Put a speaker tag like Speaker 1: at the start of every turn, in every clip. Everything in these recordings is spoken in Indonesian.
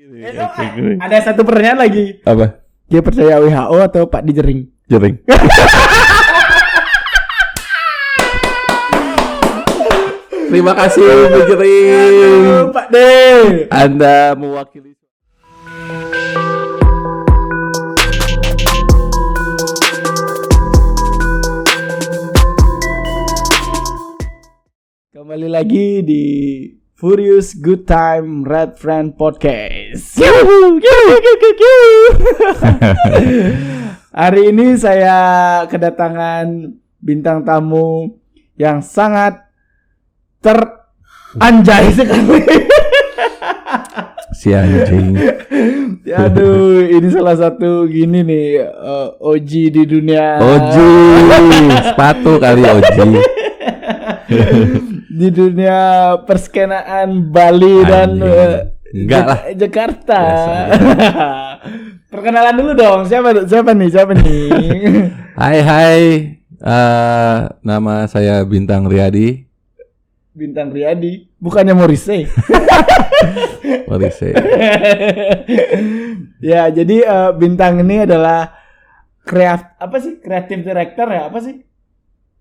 Speaker 1: Ada satu pertanyaan lagi.
Speaker 2: Apa?
Speaker 1: Dia percaya WHO atau Pak Dijering?
Speaker 2: Jering. Terima kasih Bu Jering.
Speaker 1: Pak D.
Speaker 2: Anda mewakili.
Speaker 1: Kembali lagi di Furious Good Time Red Friend Podcast. Hari ini saya kedatangan bintang tamu yang sangat teranjay sekali.
Speaker 2: Si anjing.
Speaker 1: Aduh, ini salah satu gini nih OG di dunia.
Speaker 2: OG. Sepatu kali OG.
Speaker 1: Di dunia perskenaan Bali dan
Speaker 2: enggak lah.
Speaker 1: Jakarta. Perkenalan dulu dong. Siapa nih?
Speaker 2: Hai. Nama saya Bintang Riyadi.
Speaker 1: Bintang Riyadi, bukannya Morrissey.
Speaker 2: Morrissey.
Speaker 1: Ya, jadi Bintang ini adalah kreatif director ya, apa sih?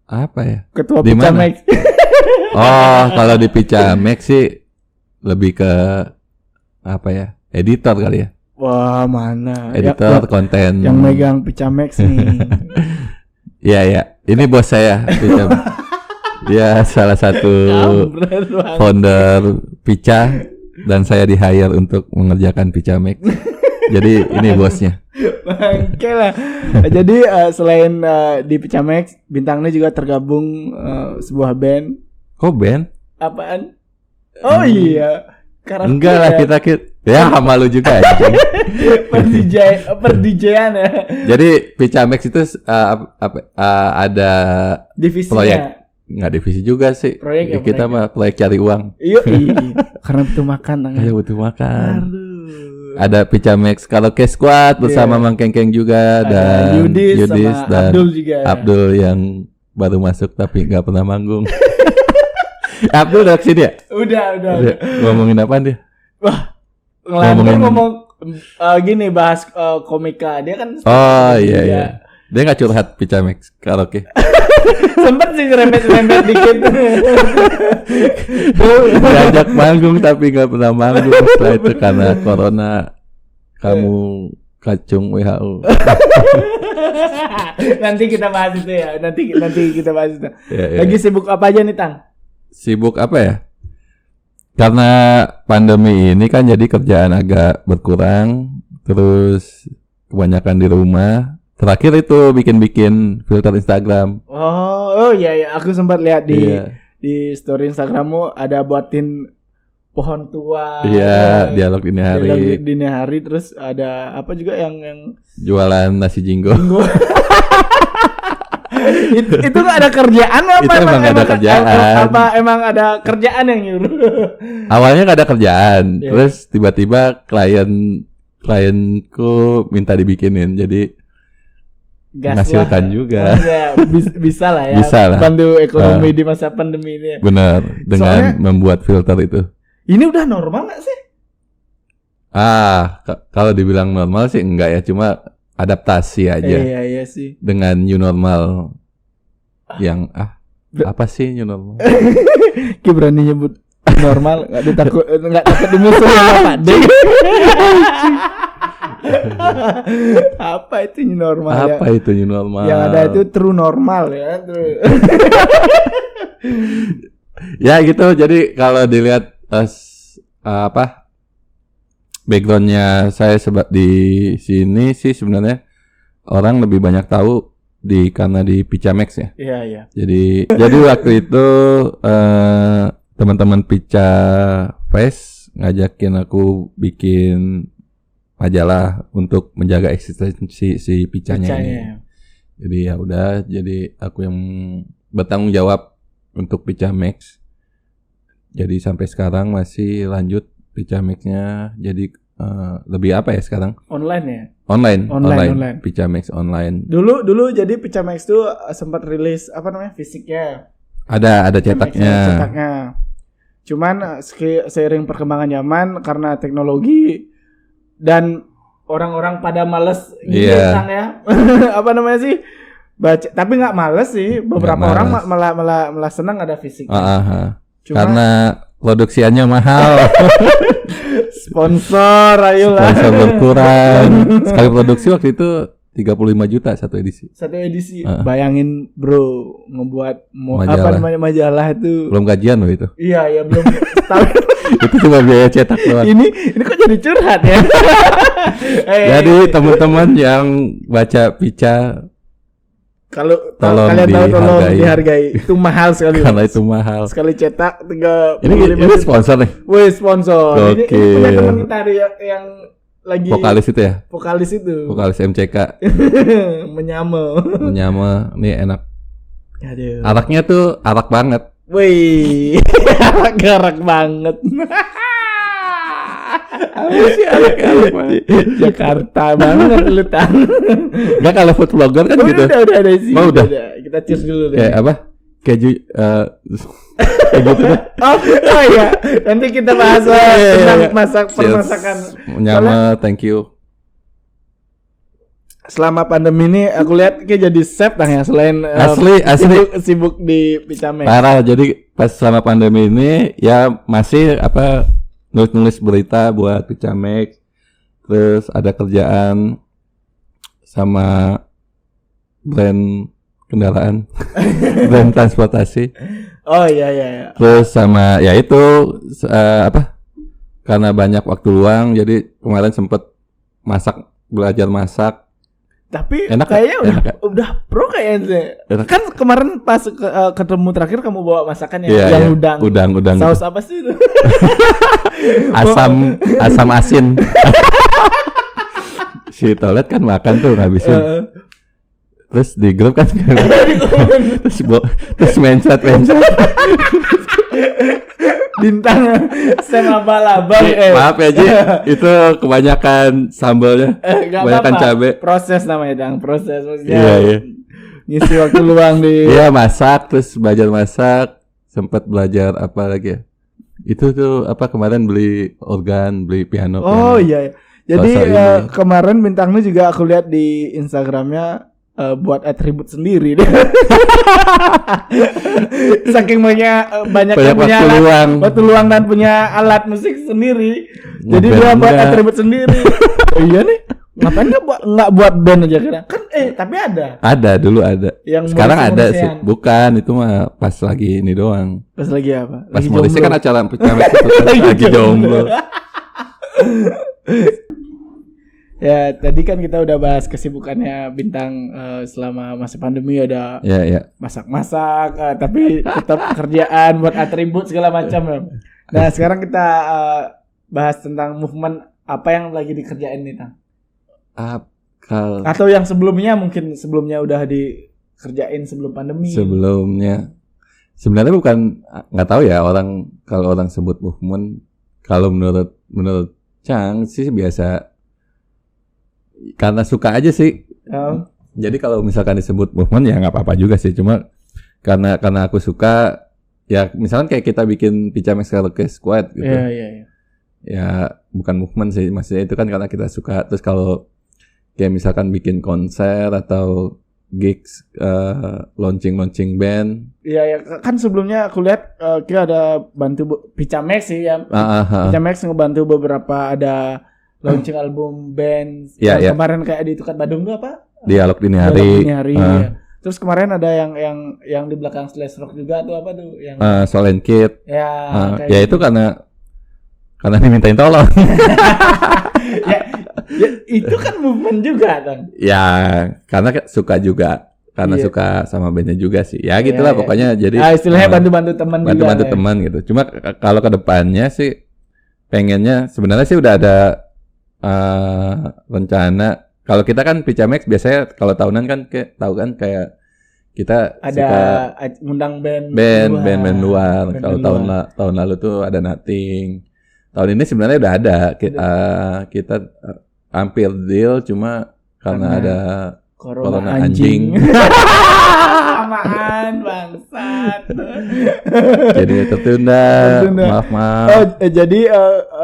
Speaker 2: Apa ya?
Speaker 1: Ketua
Speaker 2: Di mana?
Speaker 1: Picamex.
Speaker 2: Oh, kalau di Picamex sih lebih ke apa ya? Editor kali ya.
Speaker 1: Wah, mana?
Speaker 2: Editor konten.
Speaker 1: Yang megang Picamex nih.
Speaker 2: Iya. Ini bos saya, Picamex. Dia salah satu founder Pica dan saya di-hire untuk mengerjakan Picamex. Jadi ini bosnya.
Speaker 1: Bangke lah. Jadi selain di Picamex, Bintang ini juga tergabung sebuah band.
Speaker 2: Kok band?
Speaker 1: Apaan? Oh iya. Karakter
Speaker 2: Enggak lah, kita ya sama lu juga anjing.
Speaker 1: Perdijayan ya.
Speaker 2: Jadi Picamex itu ada
Speaker 1: Divisinya.
Speaker 2: proyek. Enggak divisi juga sih.
Speaker 1: Proyek
Speaker 2: kita mah proyek cari uang.
Speaker 1: Iya. Karena butuh makan.
Speaker 2: Iya, butuh makan.
Speaker 1: Aduh.
Speaker 2: Ada Picamex Karaoke Squad bersama Mang Kengkeng juga dan
Speaker 1: Yudis
Speaker 2: dan
Speaker 1: Abdul juga.
Speaker 2: Abdul yang baru masuk tapi nggak pernah manggung. Abdul udah kesini ya?
Speaker 1: Udah.
Speaker 2: Ngomongin apa dia?
Speaker 1: Wah, ngomong gini bahas komika. Dia kan
Speaker 2: Oh iya. Dia nggak curhat Picamex Karaoke.
Speaker 1: Sempet sih rempet dikit.
Speaker 2: Diajak manggung tapi nggak pernah manggung. Setelah itu karena corona kamu kacung WHO.
Speaker 1: Nanti kita bahas itu ya. Nanti kita bahas itu.
Speaker 2: Ya.
Speaker 1: Lagi sibuk apa aja nih, Tang?
Speaker 2: Sibuk apa ya? Karena pandemi ini kan jadi kerjaan agak berkurang, terus kebanyakan di rumah. Terakhir itu bikin filter Instagram.
Speaker 1: Oh iya, aku sempat lihat di story Instagrammu ada buatin pohon tua.
Speaker 2: Iya, dialog dini
Speaker 1: hari terus ada apa juga yang
Speaker 2: jualan nasi jinggo.
Speaker 1: itu nggak ada kerjaan apa?
Speaker 2: Itu emang ada kerjaan.
Speaker 1: Apa emang ada kerjaan yang nyuruh?
Speaker 2: Awalnya nggak ada kerjaan, terus tiba-tiba klienku minta dibikinin, jadi menghasilkan juga.
Speaker 1: Bisa lah ya.
Speaker 2: Bisa lah.
Speaker 1: Bantu ekonomi di masa pandemi ini.
Speaker 2: Benar, dengan membuat filter itu.
Speaker 1: Ini udah normal nggak sih?
Speaker 2: Kalau dibilang normal sih enggak ya, cuma adaptasi aja.
Speaker 1: Iya sih.
Speaker 2: Dengan new normal yang apa sih new normal?
Speaker 1: Ki berani nyebut normal, nggak takut dimusuhin Pak D. Apa itu new normal?
Speaker 2: Apa itu new normal?
Speaker 1: Yang ada itu true normal ya.
Speaker 2: Ya gitu. Jadi kalau dilihat backgroundnya saya di sini sih sebenarnya orang lebih banyak tahu karena di Picamex ya.
Speaker 1: Iya.
Speaker 2: Jadi waktu itu teman-teman Pica Fest ngajakin aku bikin majalah untuk menjaga eksistensi si Picanya ini. Jadi ya udah, jadi aku yang bertanggung jawab untuk Picamex. Jadi sampai sekarang masih lanjut Picamex-nya. Jadi lebih apa ya sekarang?
Speaker 1: Online ya?
Speaker 2: Online. Picamex online.
Speaker 1: Dulu jadi Picamex tuh sempat rilis fisiknya.
Speaker 2: Ada cetaknya.
Speaker 1: Cuman seiring perkembangan zaman karena teknologi dan orang-orang pada males gitu
Speaker 2: Iya.
Speaker 1: Tang ya. Apa namanya sih? Baca, tapi nggak males sih. Beberapa
Speaker 2: Nggak
Speaker 1: orang
Speaker 2: males.
Speaker 1: malah senang ada fisik. Cuma
Speaker 2: Karena produksiannya mahal,
Speaker 1: sponsor, ayolah.
Speaker 2: sponsor berkurang. Sekali produksi waktu itu 35 juta satu edisi.
Speaker 1: Satu edisi. Bayangin bro, ngebuat apa
Speaker 2: Majalah.
Speaker 1: namanya majalah itu.
Speaker 2: Belum gajian loh itu.
Speaker 1: Iya, ya belum tahu.
Speaker 2: Itu cuma biaya cetak doang.
Speaker 1: Ini kok jadi curhat ya?
Speaker 2: Jadi teman-teman yang baca Pica,
Speaker 1: kalau
Speaker 2: tolong
Speaker 1: kalian tahu tolong
Speaker 2: dihargai.
Speaker 1: dihargai. Itu mahal sekali.
Speaker 2: karena itu mahal.
Speaker 1: Sekali cetak 35
Speaker 2: Ini sponsor nih,
Speaker 1: Wih, sponsor. Ini
Speaker 2: Gokil.
Speaker 1: punya teman kita ada yang lagi
Speaker 2: vokalis itu ya,
Speaker 1: vokalis itu.
Speaker 2: vokalis MCK,
Speaker 1: Menyama.
Speaker 2: menyama, nih enak.
Speaker 1: Aduh.
Speaker 2: Araknya tuh arak banget.
Speaker 1: Wih, garak banget.
Speaker 2: Apa sih arak banget?
Speaker 1: Jakarta banget lu Tang.
Speaker 2: Enggak, kalau food blogger kan gitu.
Speaker 1: Udah ada sih.
Speaker 2: Oh, udah.
Speaker 1: Kita cheers dulu deh.
Speaker 2: Kayak apa? Keju kayak gitu deh.
Speaker 1: Oh iya, nanti kita bahas tentang permasakan.
Speaker 2: Menyama, thank you.
Speaker 1: Selama pandemi ini aku lihat kayak jadi chef Tang ya, selain
Speaker 2: Asli.
Speaker 1: sibuk di Picamek.
Speaker 2: Parah, jadi pas selama pandemi ini ya masih apa nulis berita buat Picamek, terus ada kerjaan sama brand kendaraan, brand transportasi,
Speaker 1: Oh iya.
Speaker 2: terus sama ya itu apa karena banyak waktu luang jadi kemarin sempet belajar masak.
Speaker 1: Tapi
Speaker 2: Enak
Speaker 1: kayaknya
Speaker 2: gak?
Speaker 1: udah pro kayaknya.
Speaker 2: Enak.
Speaker 1: Kan kemarin pas ketemu terakhir kamu bawa masakannya
Speaker 2: Iya,
Speaker 1: yang
Speaker 2: iya.
Speaker 1: udang.
Speaker 2: Udang
Speaker 1: Saus apa sih itu?
Speaker 2: asam asin. Si Toilet kan makan tuh ngabisin. Terus di grup kan terus mencet
Speaker 1: Bintang sama abal-abal.
Speaker 2: maaf ya Ji, itu kebanyakan sambalnya,
Speaker 1: Gak
Speaker 2: kebanyakan
Speaker 1: apa-apa.
Speaker 2: cabe.
Speaker 1: Proses namanya Tang, proses maksudnya.
Speaker 2: Iya.
Speaker 1: Ngisi waktu luang di.
Speaker 2: Iya, masak, terus belajar masak, sempat belajar apa lagi ya? Itu tuh apa kemarin beli organ, beli piano.
Speaker 1: Oh iya. Jadi
Speaker 2: Selasa ini.
Speaker 1: kemarin Bintangnya juga aku lihat di Instagramnya buat atribut sendiri deh. Saking banyak
Speaker 2: Banyak
Speaker 1: punya
Speaker 2: waktu luang.
Speaker 1: waktu luang dan punya alat musik sendiri. Jadi
Speaker 2: Ngeband
Speaker 1: dia buat
Speaker 2: enggak.
Speaker 1: atribut sendiri. Oh, iya nih. Ngapain nggak buat band aja kira? Kan tapi ada.
Speaker 2: Ada dulu ada.
Speaker 1: Yang
Speaker 2: Sekarang ada sih.
Speaker 1: Morrissey-an.
Speaker 2: Bukan, itu mah pas lagi ini doang.
Speaker 1: Pas lagi apa?
Speaker 2: Pas
Speaker 1: Lagi
Speaker 2: Morrissey
Speaker 1: jomblo.
Speaker 2: kan acara Picamek itu kan lagi jomblo.
Speaker 1: Ya, tadi kan kita udah bahas kesibukannya Bintang selama masa pandemi, ada
Speaker 2: Ya.
Speaker 1: masak-masak, tapi tetap kerjaan buat atribut segala macam. Nah, sekarang kita bahas tentang movement apa yang lagi dikerjain nih, Tang. Atau yang sebelumnya mungkin udah dikerjain sebelum pandemi.
Speaker 2: Sebelumnya sebenarnya bukan, nggak tahu ya kalau orang sebut movement. Kalau menurut Chang sih biasa, karena suka aja sih. Jadi kalau misalkan disebut movement ya nggak apa-apa juga sih. Cuma karena aku suka, ya misalkan kayak kita bikin Picamek Karaoke Squad gitu.
Speaker 1: Iya.
Speaker 2: Ya bukan movement sih, maksudnya itu kan karena kita suka. Terus kalau kayak misalkan bikin konser atau gigs, launching band.
Speaker 1: Iya, kan sebelumnya aku lihat kita ada bantu Picamek sih ya. Picamek ngebantu beberapa, ada launching album band.
Speaker 2: Iya, iya.
Speaker 1: Kemarin kayak di Tukat Badung tuh apa?
Speaker 2: Dialog dini hari.
Speaker 1: Dialog Dini Hari, iya. Terus kemarin ada yang di belakang Slash Rock juga tuh apa tuh yang
Speaker 2: Solen Kid.
Speaker 1: ya kayak
Speaker 2: Ya itu
Speaker 1: gitu.
Speaker 2: karena dimintain tolong.
Speaker 1: ya, itu kan movement juga kan.
Speaker 2: Ya karena suka juga. Karena
Speaker 1: Iya.
Speaker 2: suka sama bandnya juga sih. Ya gitulah
Speaker 1: Iya.
Speaker 2: pokoknya. Jadi
Speaker 1: Istilahnya bantu-bantu teman juga.
Speaker 2: bantu-bantu
Speaker 1: ya.
Speaker 2: teman gitu. Cuma kalau ke depannya sih pengennya sebenarnya sih udah ada rencana. Kalau kita kan Picamek biasanya kalau tahunan kan kayak kita
Speaker 1: Ada
Speaker 2: suka
Speaker 1: ngundang band
Speaker 2: luar.
Speaker 1: Band
Speaker 2: Kalau
Speaker 1: luar.
Speaker 2: tahun lalu tuh ada Nothing. Tahun ini sebenarnya udah ada. Kita hampir deal, cuma karena ada
Speaker 1: Corona anjing. Samaan bangsat.
Speaker 2: Jadi tertunda. Maaf.
Speaker 1: Jadi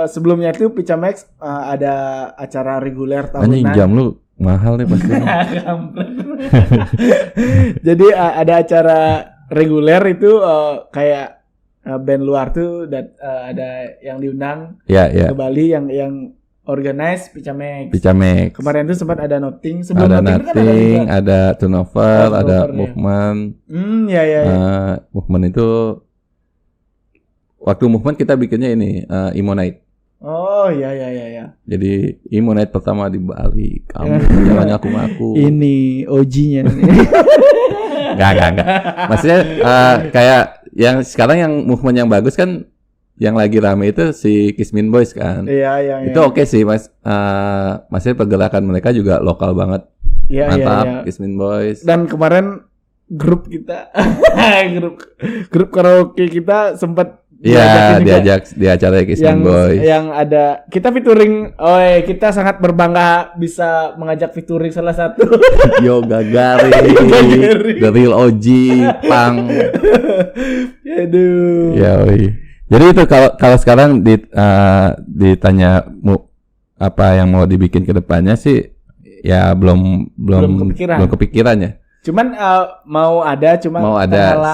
Speaker 1: sebelumnya itu Picamex ada acara reguler tahunan.
Speaker 2: Anjing jam lu mahal nih pasti.
Speaker 1: Jadi ada acara reguler itu kayak band luar tuh ada yang diundang ke Bali yang organize Picamex. Kemarin tuh sempat ada Nothing. Sebelum
Speaker 2: ada
Speaker 1: Nothing
Speaker 2: kan ada Turnover, ada Movement.
Speaker 1: Ya.
Speaker 2: Movement itu waktu Movement kita bikinnya ini Emo Night.
Speaker 1: Oh ya.
Speaker 2: Jadi Emo Night pertama di Bali. Kamu jangan ngaku-ngaku.
Speaker 1: Ini OG-nya.
Speaker 2: Enggak. Maksudnya kayak yang sekarang yang movement yang bagus kan yang lagi rame itu si Kismin Boys kan.
Speaker 1: Iya.
Speaker 2: Itu oke sih, Mas. Maksudnya pergerakan mereka juga lokal banget. Mantap, Kismin Boys.
Speaker 1: Dan kemarin grup kita grup karaoke kita sempat
Speaker 2: diajak di acara Kismin Boys.
Speaker 1: Yang ada kita featuring. Kita sangat berbangga bisa mengajak featuring salah satu
Speaker 2: Yoga Gari, The Real OG, Pang.
Speaker 1: Aduh.
Speaker 2: Ya, jadi itu kalau sekarang ditanya apa yang mau dibikin ke depannya sih ya belum kepikiran ya.
Speaker 1: Cuman mau ada.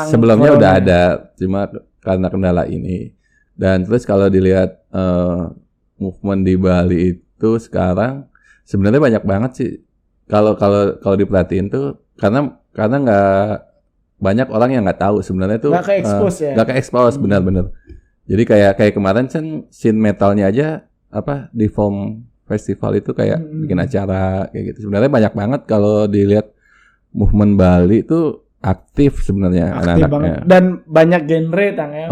Speaker 2: Sebelumnya udah ada, cuma karena kendala ini. Dan terus kalau dilihat movement di Bali itu sekarang sebenarnya banyak banget sih. Kalau diperhatiin tuh karena nggak banyak orang yang nggak tahu sebenarnya tuh
Speaker 1: nggak ke-expose
Speaker 2: benar-benar. Jadi kayak kemarin kan scene metalnya aja di Form Festival itu kayak bikin acara kayak gitu. Sebenarnya banyak banget kalau dilihat movement Bali itu aktif sebenarnya anak-anaknya.
Speaker 1: Dan banyak genre Tang ya.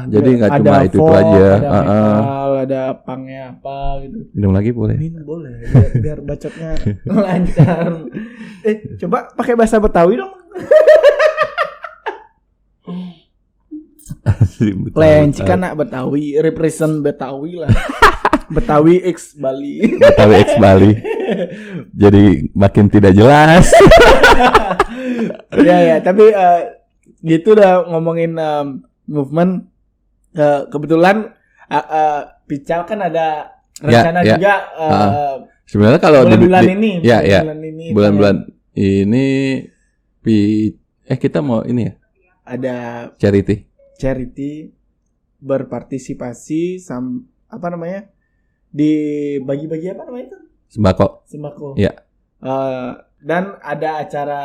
Speaker 2: Jadi nggak cuma itu aja.
Speaker 1: Ada metal, ada punknya apa gitu.
Speaker 2: Minum lagi boleh?
Speaker 1: Minum boleh. Biar bacotnya lancar. Coba pakai bahasa Betawi dong. Lenci kan nak Betawi, represent Betawi lah. Betawi X Bali.
Speaker 2: Jadi makin tidak jelas.
Speaker 1: Ya, tapi gitu udah ngomongin movement. Kebetulan Pical kan ada rencana juga.
Speaker 2: Sebenarnya kalau
Speaker 1: bulan ini.
Speaker 2: Bulan-bulan ini kita mau ini ya.
Speaker 1: Ada charity berpartisipasi dibagi-bagi apa namanya itu? Sembako.
Speaker 2: Iya.
Speaker 1: Dan ada acara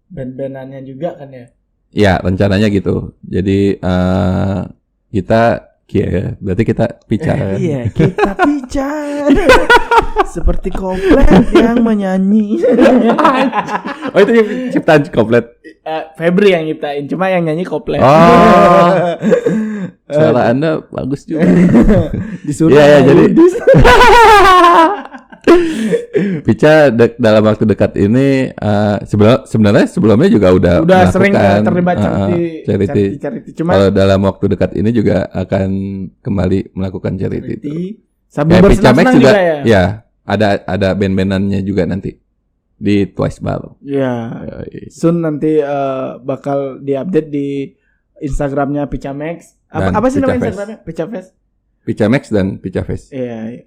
Speaker 1: band-bandannya juga kan ya?
Speaker 2: Iya, rencananya gitu. Jadi berarti kita picar.
Speaker 1: Iya, kita picar. Seperti Komplet yang menyanyi.
Speaker 2: Oh, itu yang ciptaan Komplet.
Speaker 1: Febri yang nyiptain, cuma yang nyanyi Komplet.
Speaker 2: Oh. Suara Anda bagus juga.
Speaker 1: Disuruh.
Speaker 2: Iya, jadi Pica dalam waktu dekat ini sebenarnya sebelumnya juga udah
Speaker 1: sering terlibat charity.
Speaker 2: Cuma kalau dalam waktu dekat ini juga akan kembali melakukan charity.
Speaker 1: Sambil bersenang-senang juga
Speaker 2: ya. Ada band-bandannya juga nanti di Twice Bar.
Speaker 1: Ya. Soon nanti bakal diupdate di Instagramnya Picamex. Apa sih nama Instagramnya?
Speaker 2: Picamex dan Picafest.
Speaker 1: Iya.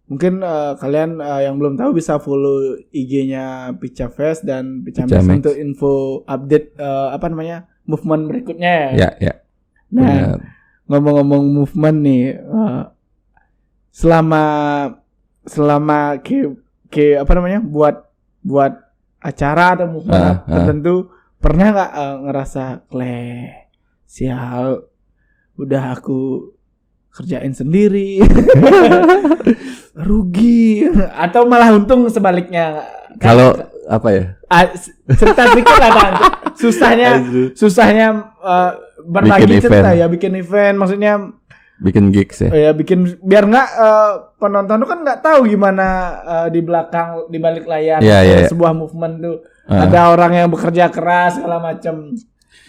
Speaker 1: Mungkin kalian yang belum tahu bisa follow IG-nya Picafest dan Picamex untuk info update movement berikutnya ya.
Speaker 2: Ya.
Speaker 1: Nah, ngomong-ngomong movement nih, selama buat acara atau movement tertentu pernah nggak ngerasa sial udah aku kerjain sendiri rugi atau malah untung sebaliknya?
Speaker 2: Kalau apa ya?
Speaker 1: Cerita sedikit lah kan. Susahnya berbagi cerita ya, bikin event maksudnya
Speaker 2: bikin gigs ya.
Speaker 1: Ya bikin biar nggak penonton tuh kan nggak tahu gimana di belakang di balik layar sebuah movement tuh ada orang yang bekerja keras segala macam.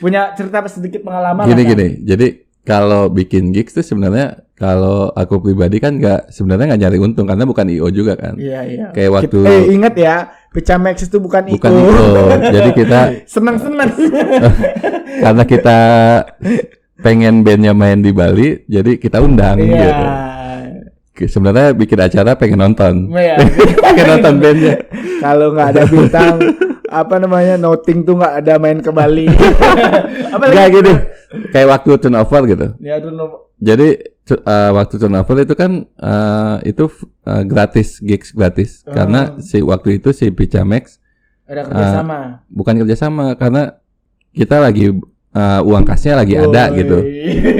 Speaker 1: Punya cerita sedikit pengalaman.
Speaker 2: Gini. Jadi kalau bikin gigs tuh sebenarnya kalau aku pribadi kan sebenarnya nggak nyari untung karena bukan IO juga kan.
Speaker 1: Iya.
Speaker 2: Kayak waktu
Speaker 1: ingat ya, Picamex itu bukan
Speaker 2: bukan
Speaker 1: Iko.
Speaker 2: Iko. Jadi kita
Speaker 1: Senang-senang.
Speaker 2: karena kita pengen bandnya main di Bali, jadi kita undang
Speaker 1: Iya.
Speaker 2: gitu. Sebenarnya bikin acara pengen nonton,
Speaker 1: Iya.
Speaker 2: pengen nonton bandnya.
Speaker 1: Kalau nggak ada bintang, noting tuh nggak ada main ke Bali.
Speaker 2: Enggak gitu, kayak waktu turnover gitu.
Speaker 1: Ya tuh
Speaker 2: Jadi waktu turnover itu kan gratis, gigs gratis. Karena waktu itu si Picamex
Speaker 1: ada kerjasama.
Speaker 2: bukan kerjasama, karena kita lagi uang kasnya lagi ada gitu.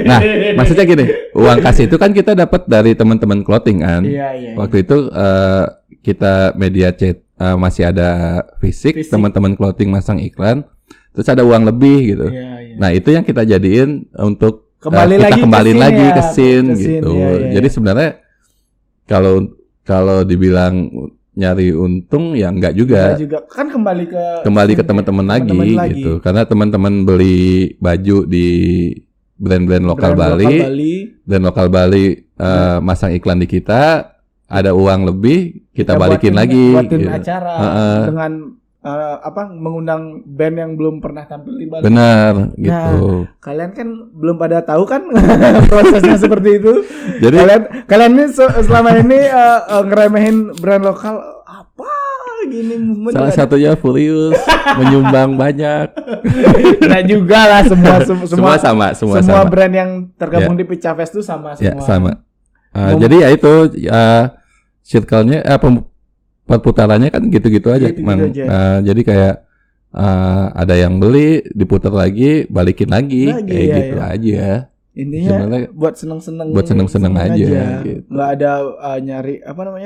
Speaker 2: Nah, maksudnya gini, uang kas itu kan kita dapat dari teman-teman clothing kan.
Speaker 1: Iya.
Speaker 2: Waktu itu kita media chat masih ada fisik. Teman-teman clothing masang iklan, terus ada uang lebih gitu.
Speaker 1: Iya.
Speaker 2: Nah, itu yang kita jadiin untuk
Speaker 1: Kembali
Speaker 2: kembaliin lagi ke scene
Speaker 1: ke scene,
Speaker 2: gitu.
Speaker 1: iya.
Speaker 2: Jadi sebenarnya kalau dibilang nyari untung ya enggak juga.
Speaker 1: Kan kembali ke
Speaker 2: teman-teman lagi gitu. Karena teman-teman beli baju di brand-brand lokal Bali. Brand lokal Bali masang iklan di kita, ada uang lebih, kita balikin lagi
Speaker 1: buatin
Speaker 2: gitu.
Speaker 1: acara dengan mengundang band yang belum pernah tampil di Bali.
Speaker 2: Benar gitu.
Speaker 1: Kalian kan belum pada tahu kan prosesnya seperti itu.
Speaker 2: Jadi
Speaker 1: kalian ini selama ini ngeremehin brand lokal apa gini movement.
Speaker 2: Salah satunya Furious menyumbang banyak.
Speaker 1: Nah juga lah semua
Speaker 2: sama.
Speaker 1: brand yang tergabung di Pica Fest itu sama semua.
Speaker 2: Ya, sama. Jadi ya itu circle-nya perputarannya kan gitu-gitu aja, jadi kayak ada yang beli, diputar lagi, balikin lagi kayak gitu aja.
Speaker 1: Intinya sebenarnya buat seneng-seneng
Speaker 2: aja. Gitu.
Speaker 1: Nggak ada nyari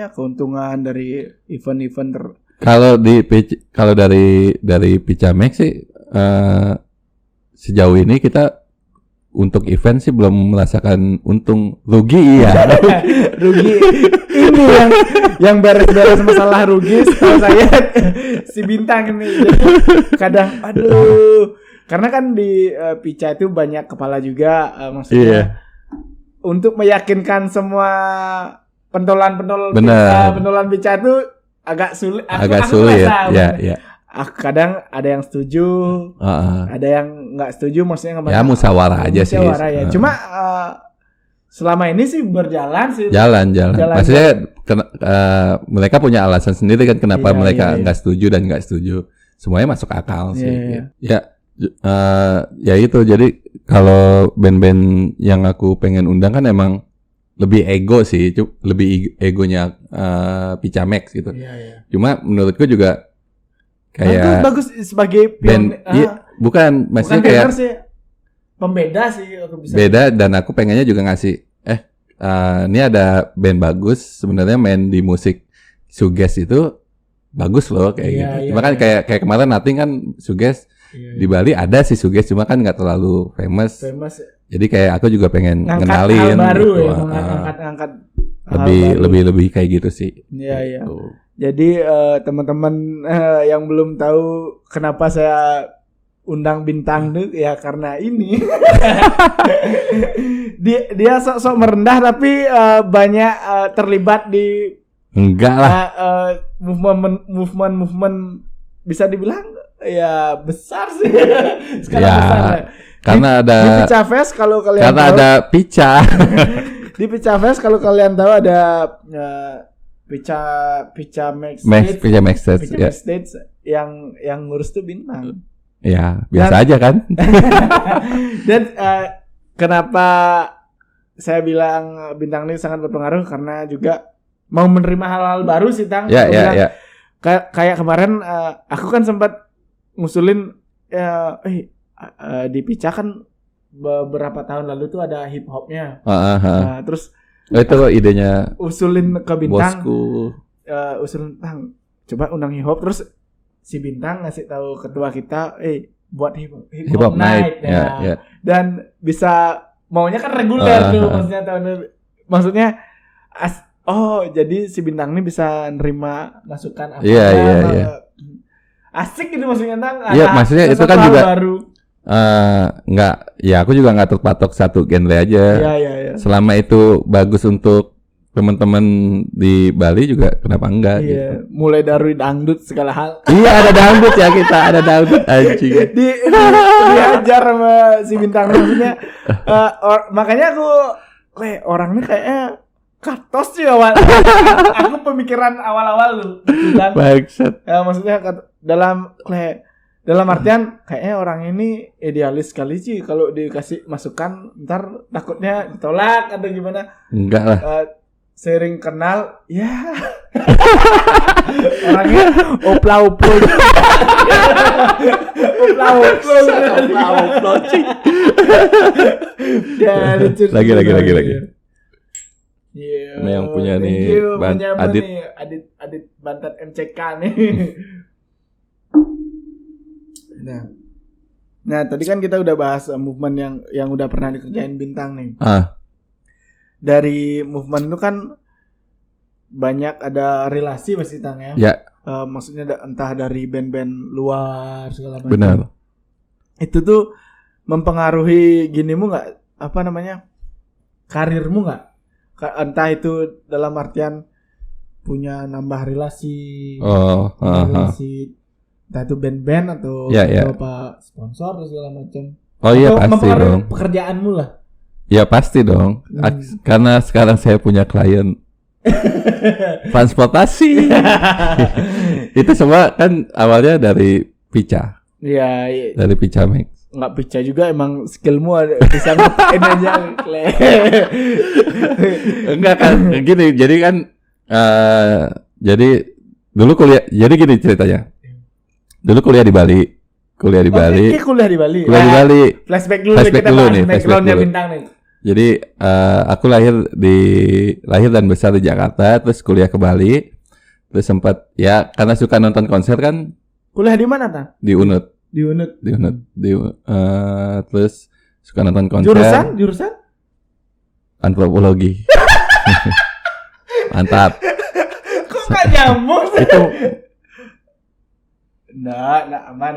Speaker 1: keuntungan dari event-event
Speaker 2: Kalau dari Picamex sih sejauh ini kita untuk event sih belum merasakan untung. Rugi ya.
Speaker 1: Rugi ini yang beres-beres masalah rugi setahu saya si Bintang ini. Jadi kadang karena kan di Pica itu banyak kepala juga, maksudnya untuk meyakinkan semua pentolan Pica itu agak sulit.
Speaker 2: Agak sulit ya.
Speaker 1: Kadang ada yang setuju, ada yang nggak setuju, maksudnya
Speaker 2: ya musyawarah aja sih.
Speaker 1: Ya. Cuma selama ini sih berjalan sih.
Speaker 2: Jalan. Maksudnya mereka punya alasan sendiri kan kenapa mereka nggak setuju dan nggak setuju. Semuanya masuk akal sih. Ya itu. Jadi kalau band-band yang aku pengen undang kan emang lebih ego sih, lebih egonya Picamex gitu. Cuma menurutku juga kayak
Speaker 1: bagus sebagai
Speaker 2: band, bukan maksudnya kayak
Speaker 1: pembeda sih aku bisa
Speaker 2: beda, dan aku pengennya juga ngasih ini ada band bagus sebenarnya main di musik shoegaze itu bagus loh kayak gitu. Cuma kan kayak kemarin Nothing kan shoegaze di Bali ada sih shoegaze, cuma kan nggak terlalu famous. Jadi kayak aku juga pengen ngenalin
Speaker 1: baru
Speaker 2: gitu.
Speaker 1: ngangkat
Speaker 2: lebih kayak gitu sih.
Speaker 1: Iya. Jadi teman-teman yang belum tahu kenapa saya undang Bintang tuh ya karena ini. dia sok-sok merendah tapi banyak terlibat di
Speaker 2: enggak lah
Speaker 1: movement bisa dibilang ya besar sih.
Speaker 2: Ya, besar. Karena ada
Speaker 1: di Pica Fest kalau kalian
Speaker 2: karena
Speaker 1: tahu,
Speaker 2: ada Pica.
Speaker 1: Di Pica Fest kalau kalian tahu ada Pica Max Stage yang ngurus tuh Bintang.
Speaker 2: Ya, biasa aja kan.
Speaker 1: Dan kenapa saya bilang Bintang ini sangat berpengaruh karena juga mau menerima hal-hal baru sih, Tang.
Speaker 2: Ya.
Speaker 1: Kayak kemarin aku kan sempat ngusulin di Pica kan beberapa tahun lalu tuh ada hip hopnya. Nah, terus
Speaker 2: itu idenya
Speaker 1: usulin ke Bintang.
Speaker 2: Bosku.
Speaker 1: Usulin Tang, coba undang hip hop, terus si Bintang ngasih tahu ketua kita, buat hip hop night ya. Dan bisa maunya kan reguler tuh maksudnya jadi si Bintang ini bisa nerima masukan apa.
Speaker 2: Iya.
Speaker 1: Asik gitu maksudnya, Tang.
Speaker 2: Iya, maksudnya itu kan juga
Speaker 1: baru.
Speaker 2: Enggak, ya aku juga nggak terpatok satu genre aja.
Speaker 1: Iya.
Speaker 2: Selama itu bagus untuk teman-teman di Bali juga kenapa enggak gitu.
Speaker 1: Iya, mulai dari dangdut segala hal.
Speaker 2: Iya, ada dangdut ya kita, ada dangdut anjing.
Speaker 1: Diajar sama si Bintang maksudnya. Makanya aku orangnya kayaknya katos sih awal. Aku pemikiran awal-awal lu.
Speaker 2: Bangsat.
Speaker 1: Ya, maksudnya dalam artian kayaknya orang ini idealis sekali sih, kalau dikasih masukan ntar takutnya ditolak atau gimana.
Speaker 2: Enggak lah.
Speaker 1: Sering kenal ya. Orangnya opla-oplo. Opla-oplo.
Speaker 2: Lagi.
Speaker 1: Yeah,
Speaker 2: ini yang punya nih
Speaker 1: Adit Bantat MCK nih. Nah tadi kan kita udah bahas movement yang udah pernah dikerjain Bintang nih. Dari movement itu kan banyak ada relasi pasti Tang ya.
Speaker 2: Ya.
Speaker 1: Maksudnya entah dari band-band luar segala macam.
Speaker 2: Benar.
Speaker 1: Itu tuh mempengaruhi ginimu nggak? Apa namanya? Karirmu nggak? Entah itu dalam artian punya nambah relasi, relasi, entah itu band-band atau apa sponsor atau segala macam.
Speaker 2: Oh iya pasti dong.
Speaker 1: Pekerjaanmu lah.
Speaker 2: Ya pasti dong. Karena sekarang saya punya klien transportasi. Itu semua kan awalnya dari Pica. Iya. Dari Pica Max.
Speaker 1: Nggak Pica juga, emang skillmu ada bisa ngapain aja.
Speaker 2: Enggak kan gini, jadi kan jadi dulu kuliah, jadi gini ceritanya. Dulu kuliah di Bali. Kuliah di Bali. Flashback dulu nih, backgroundnya Bintang nih. Jadi aku lahir dan besar di Jakarta, terus kuliah ke Bali. Terus sempat ya karena suka nonton konser kan.
Speaker 1: Kuliah di mana, Tang?
Speaker 2: Di UNUD. Terus suka nonton konser.
Speaker 1: Jurusan?
Speaker 2: Antropologi. Mantap.
Speaker 1: Kok gak nyambung?
Speaker 2: Itu
Speaker 1: aman.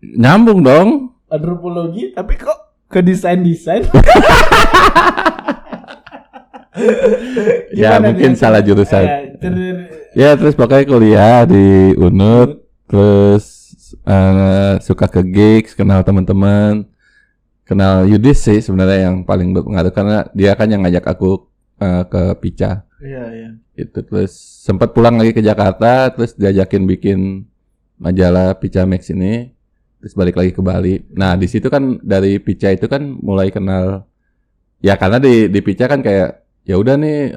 Speaker 2: Nyambung dong.
Speaker 1: Antropologi, tapi kok ke desain?
Speaker 2: Ya mungkin salah jurusan. Ya terus pokoknya kuliah di UNUD, terus suka ke gigs, kenal teman-teman, kenal Yudis sih sebenarnya yang paling berpengaruh karena dia kan yang ngajak aku ke Pica.
Speaker 1: Iya.
Speaker 2: Itu terus sempat pulang lagi ke Jakarta, terus diajakin bikin majalah Pica Max ini, terus balik lagi ke Bali. Nah di situ kan dari Pica itu kan mulai kenal, ya karena di Pica kan kayak ya udah nih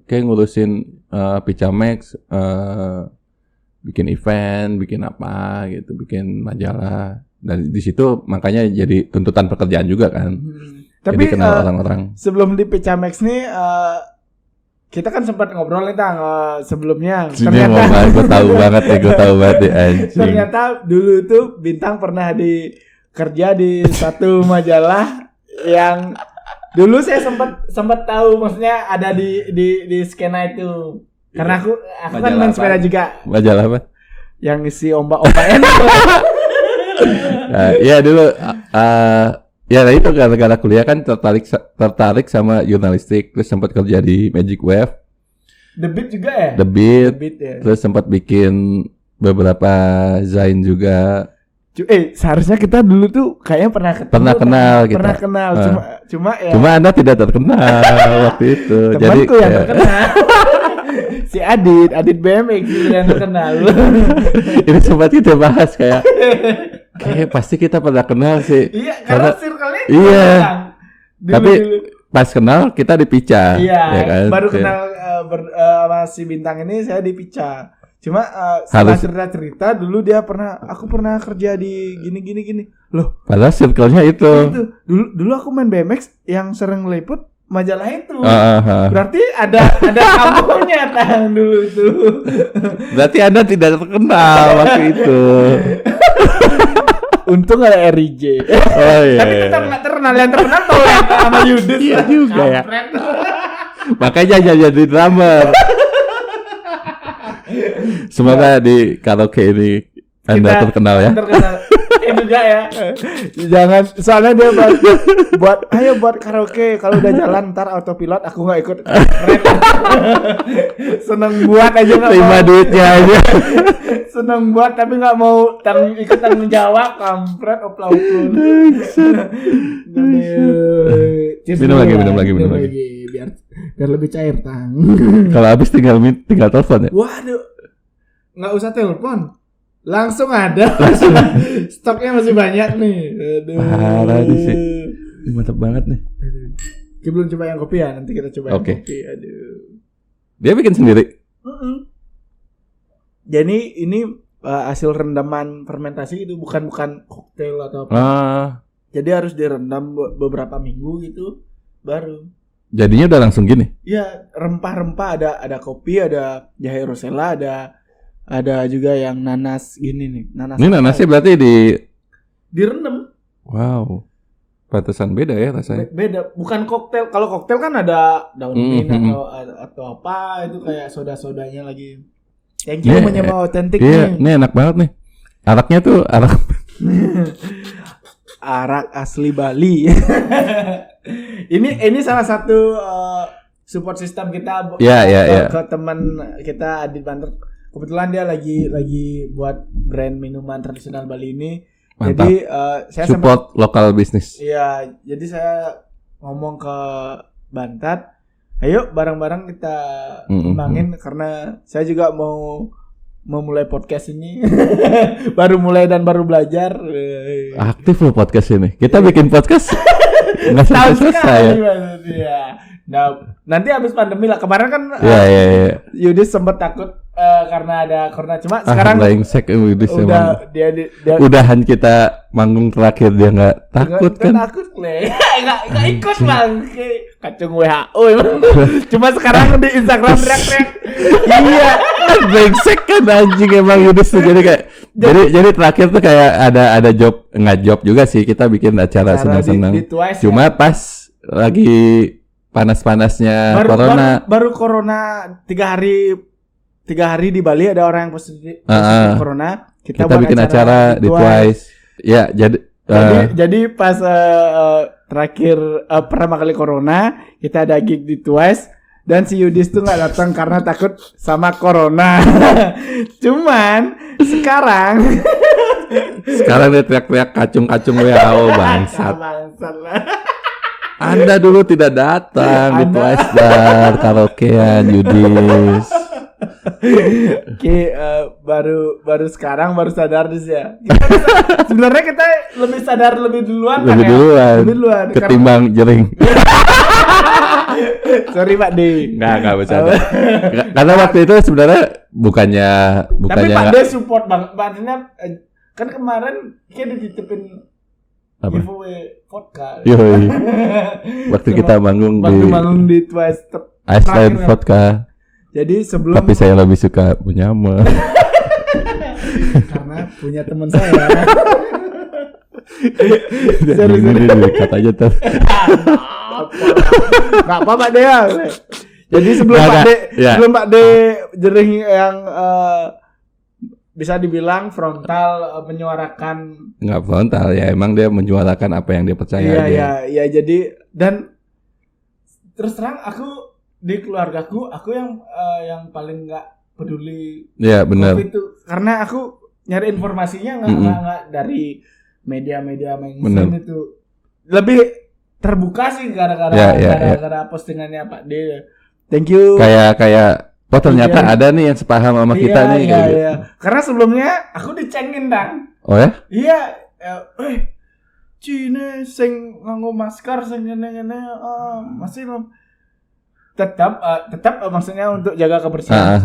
Speaker 2: kayak ngurusin Pica Max, bikin event, bikin apa gitu, bikin majalah. Dan di situ makanya jadi tuntutan pekerjaan juga kan.
Speaker 1: Tapi
Speaker 2: jadi kenal orang-orang.
Speaker 1: Sebelum di Pica Max nih kita kan sempat ngobrol nih Tang sebelumnya.
Speaker 2: Ternyata gue tahu banget deh anjing.
Speaker 1: Ternyata dulu tuh Bintang pernah kerja di satu majalah yang dulu saya sempat tahu, maksudnya ada di skena itu. Karena aku kan main sepeda juga.
Speaker 2: Majalah apa?
Speaker 1: Yang isi ombak-ombakan.
Speaker 2: Iya dulu ya itu gara-gara kuliah kan tertarik sama jurnalistik, terus sempat kerja di Magic Wave. The Beat juga ya? The Beat ya. Terus sempat bikin beberapa zain juga.
Speaker 1: Seharusnya kita dulu tuh kayaknya pernah kenal. Cuma
Speaker 2: Anda tidak terkenal waktu itu.
Speaker 1: Temanku yang terkenal. Si Adit BMX yang terkenal.
Speaker 2: Ini sempat kita bahas kayak pasti kita pernah kenal sih.
Speaker 1: Iya, karena circle-nya
Speaker 2: tapi pas kenal kita di Pica.
Speaker 1: Iya,
Speaker 2: ya kan?
Speaker 1: Baru kenal sama si Bintang ini saya di Pica. Cuma setelah cerita dulu aku pernah kerja di gini. Loh,
Speaker 2: padahal circle-nya itu.
Speaker 1: Dulu aku main BMX yang sering liput majalah itu. Berarti ada kampungnya Tang dulu itu.
Speaker 2: Berarti Anda tidak terkenal waktu itu.
Speaker 1: Untung ada RIJ.
Speaker 2: Oh iya.
Speaker 1: Tapi tetap nggak terkenal, yang terkenal tahu sama Yudis.
Speaker 2: Iya juga ya. Makanya jadi drummer. Semoga di karaoke ini Anda terkenal ya.
Speaker 1: Terkenal. juga ya. Jangan, soalnya dia buat karaoke. Kalau udah jalan ntar autopilot aku nggak ikut. Seneng buat aja nggak
Speaker 2: terima
Speaker 1: mau.
Speaker 2: duitnya aja.
Speaker 1: Seneng buat tapi nggak mau ikut tanggung jawab. Kampret oplau.
Speaker 2: Minum lagi.
Speaker 1: Biar lebih cair tang.
Speaker 2: Kalau habis tinggal telepon ya.
Speaker 1: Waduh, nggak usah telepon, langsung ada. Stoknya masih banyak nih. Aduh.
Speaker 2: Parah sih. Ini mantap banget nih.
Speaker 1: Kita belum coba yang kopi ya, nanti kita coba yang kopi. Aduh.
Speaker 2: Dia bikin sendiri.
Speaker 1: Jadi ini hasil rendaman fermentasi itu bukan koktail atau apa. Jadi harus direndam beberapa minggu gitu baru.
Speaker 2: Jadinya udah langsung gini.
Speaker 1: Iya, rempah-rempah ada kopi, ada jahe rosella, ada juga yang nanas gini nih.
Speaker 2: Ini nanasnya berarti
Speaker 1: direndam.
Speaker 2: Wow. Pantesan beda ya rasanya.
Speaker 1: Beda, bukan koktail. Kalau koktail kan ada daun mint atau apa itu kayak soda-sodanya lagi. Thank you menyewa otentik nih.
Speaker 2: Ini enak banget nih. Araknya tuh arak
Speaker 1: asli Bali. Ini salah satu support system kita ke teman kita Adit Banter. Kebetulan dia lagi buat brand minuman tradisional Bali ini.
Speaker 2: Mantap.
Speaker 1: Jadi saya
Speaker 2: support lokal bisnis.
Speaker 1: Iya, jadi saya ngomong ke Bantat, ayo bareng-bareng kita kembangin karena saya juga mau mulai podcast ini. Baru mulai dan baru belajar.
Speaker 2: Aktif loh podcast ini. Kita bikin podcast nggak selesai
Speaker 1: ya. Nah, nanti habis pandemi lah. Kemarin kan Yudis sempat takut karena ada corona. Cuma sekarang
Speaker 2: Yudis
Speaker 1: udah dia
Speaker 2: udahan kita manggung terakhir dia nggak takut kan?
Speaker 1: Takut nggak ikut bang. Kacung WHO emang. Cuma sekarang di Instagram teriak-teriak. Iya,
Speaker 2: brengsek kan anjing emang Yudis tuh jadi terakhir tuh kayak ada nggak job juga sih, kita bikin acara senang-senang. Cuma pas lagi panas-panasnya corona.
Speaker 1: Baru corona 3 hari di Bali ada orang yang positif corona. Kita
Speaker 2: bikin acara di Twice. Ya, jadi
Speaker 1: pas terakhir pertama kali corona kita ada gig di Twice dan si Yudis tuh nggak datang karena takut sama corona. Cuman sekarang
Speaker 2: dia teriak-teriak kacung-kacung WHO bangsat. Anda dulu tidak datang di Twice Bar karaokean Yudis.
Speaker 1: Oke, baru sekarang baru sadar ya. Sebenarnya kita lebih sadar lebih duluan.
Speaker 2: Ketimbang jering.
Speaker 1: Sorry Pak D.
Speaker 2: Nggak bercanda. Karena waktu itu sebenarnya bukannya.
Speaker 1: Tapi Pak D support banget. Maksudnya kan kemarin kita dititipin giveaway vodka.
Speaker 2: Yoi. Waktu kita manggung
Speaker 1: di Twice
Speaker 2: Iceland vodka.
Speaker 1: Jadi sebelum.
Speaker 2: Tapi saya lebih suka punya
Speaker 1: karena punya teman saya.
Speaker 2: Ini dekat aja tuh.
Speaker 1: Nggak apa Pak De ya. Jadi sebelum Pak De jering yang bisa dibilang frontal menyuarakan.
Speaker 2: Nggak frontal ya, emang dia menyuarakan apa yang dia percaya.
Speaker 1: Iya. Jadi dan terus terang aku di keluargaku aku yang paling nggak peduli.
Speaker 2: Iya benar.
Speaker 1: Itu karena aku nyari informasinya nggak dari media-media mainstream itu, lebih terbuka sih gara-gara postingannya Pak D. Thank you.
Speaker 2: Kayak ternyata ada nih yang sepaham sama kita nih.
Speaker 1: Iya. Karena sebelumnya aku dicengin dang.
Speaker 2: Oh ya?
Speaker 1: Iya. Cine sing nganggo masker sing ngene-ngene masih tetap maksudnya untuk jaga kebersihan